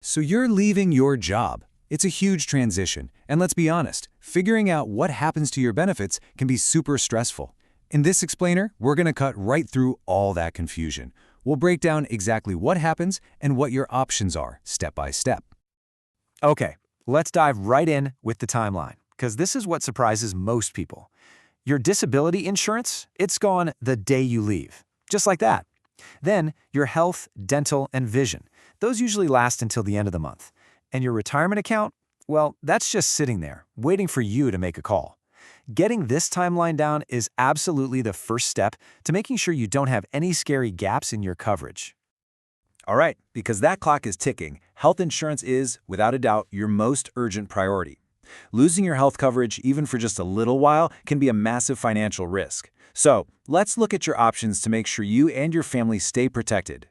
So you're leaving your job. It's a huge transition, and let's be honest, figuring out what happens to your benefits can be super stressful. In this explainer, we're going to cut right through all that confusion. We'll break down exactly what happens and what your options are, step by step. Okay, let's dive right in with the timeline, because this is what surprises most people. Your disability insurance, it's gone the day you leave, just like that. Then your health, dental, and vision. Those usually last until the end of the month. And your retirement account? Well, that's just sitting there, waiting for you to make a call. Getting this timeline down is absolutely the first step to making sure you don't have any scary gaps in your coverage. All right, because that clock is ticking, health insurance is, without a doubt, your most urgent priority. Losing your health coverage, even for just a little while, can be a massive financial risk. So, let's look at your options to make sure you and your family stay protected.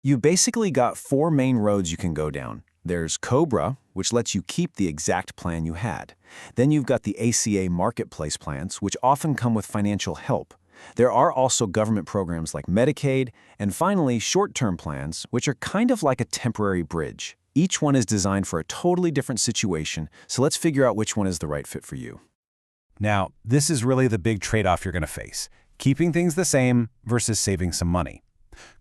You basically got 4 main roads you can go down. There's COBRA, which lets you keep the exact plan you had. Then you've got the ACA marketplace plans, which often come with financial help. There are also government programs like Medicaid, and finally, short-term plans, which are kind of like a temporary bridge. Each one is designed for a totally different situation, so let's figure out which one is the right fit for you. Now, this is really the big trade-off you're going to face, keeping things the same versus saving some money.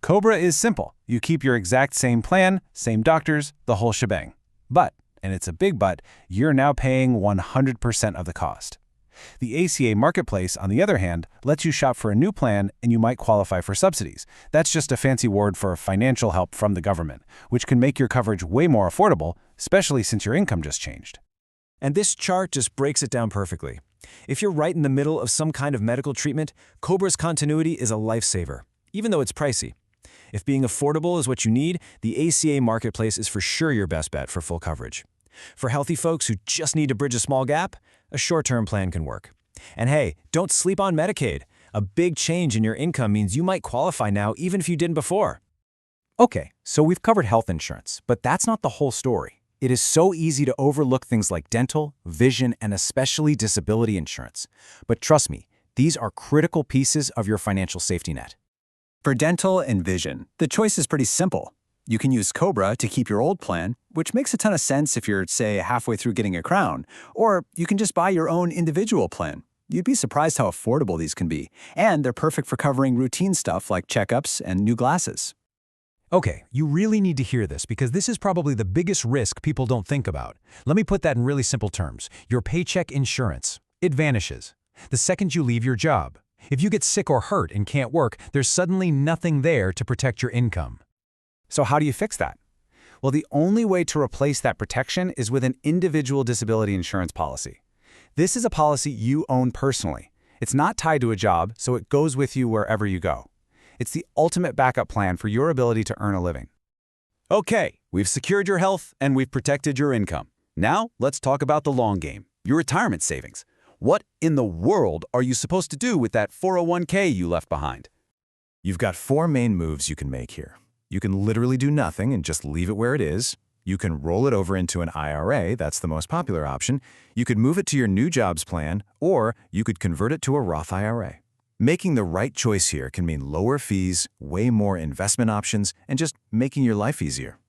COBRA is simple. You keep your exact same plan, same doctors, the whole shebang. But, and it's a big but, you're now paying 100% of the cost. The ACA Marketplace, on the other hand, lets you shop for a new plan and you might qualify for subsidies. That's just a fancy word for financial help from the government, which can make your coverage way more affordable, especially since your income just changed. And this chart just breaks it down perfectly. If you're right in the middle of some kind of medical treatment, COBRA's continuity is a lifesaver, even though it's pricey. If being affordable is what you need, the ACA Marketplace is for sure your best bet for full coverage. For healthy folks who just need to bridge a small gap, a short-term plan can work. And hey, don't sleep on Medicaid. A big change in your income means you might qualify now even if you didn't before. Okay, so we've covered health insurance, but that's not the whole story. It is so easy to overlook things like dental, vision, and especially disability insurance. But trust me, these are critical pieces of your financial safety net. For dental and vision, the choice is pretty simple. You can use COBRA to keep your old plan, which makes a ton of sense if you're, say, halfway through getting a crown, or you can just buy your own individual plan. You'd be surprised how affordable these can be, and they're perfect for covering routine stuff like checkups and new glasses. Okay, you really need to hear this because this is probably the biggest risk people don't think about. Let me put that in really simple terms. Your paycheck insurance. It vanishes. The second you leave your job. If you get sick or hurt and can't work, there's suddenly nothing there to protect your income. So how do you fix that? Well, the only way to replace that protection is with an individual disability insurance policy. This is a policy you own personally. It's not tied to a job, so it goes with you wherever you go. It's the ultimate backup plan for your ability to earn a living. Okay, we've secured your health and we've protected your income. Now, let's talk about the long game, your retirement savings. What in the world are you supposed to do with that 401k you left behind? You've got 4 main moves you can make here. You can literally do nothing and just leave it where it is. You can roll it over into an IRA, that's the most popular option. You could move it to your new jobs plan, or you could convert it to a Roth IRA. Making the right choice here can mean lower fees, way more investment options, and just making your life easier.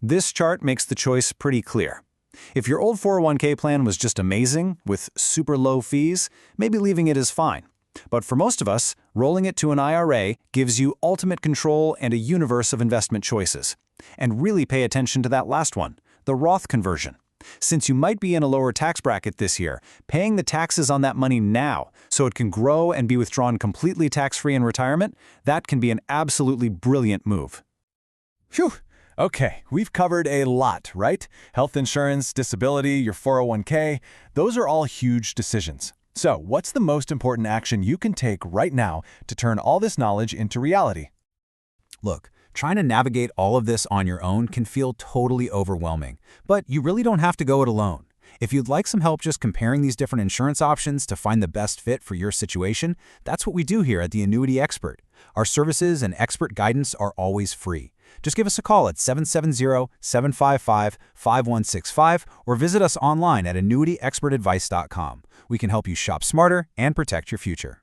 This chart makes the choice pretty clear. If your old 401k plan was just amazing, with super low fees, maybe leaving it is fine. But for most of us, rolling it to an IRA gives you ultimate control and a universe of investment choices. And really pay attention to that last one, the Roth conversion. Since you might be in a lower tax bracket this year, paying the taxes on that money now so it can grow and be withdrawn completely tax-free in retirement, that can be an absolutely brilliant move. Phew. Okay, we've covered a lot, right? Health insurance, disability, your 401k, those are all huge decisions. So, what's the most important action you can take right now to turn all this knowledge into reality? Look, trying to navigate all of this on your own can feel totally overwhelming, but you really don't have to go it alone. If you'd like some help just comparing these different insurance options to find the best fit for your situation, that's what we do here at The Annuity Expert. Our services and expert guidance are always free. Just give us a call at 770-755-5165 or visit us online at annuityexpertadvice.com. We can help you shop smarter and protect your future.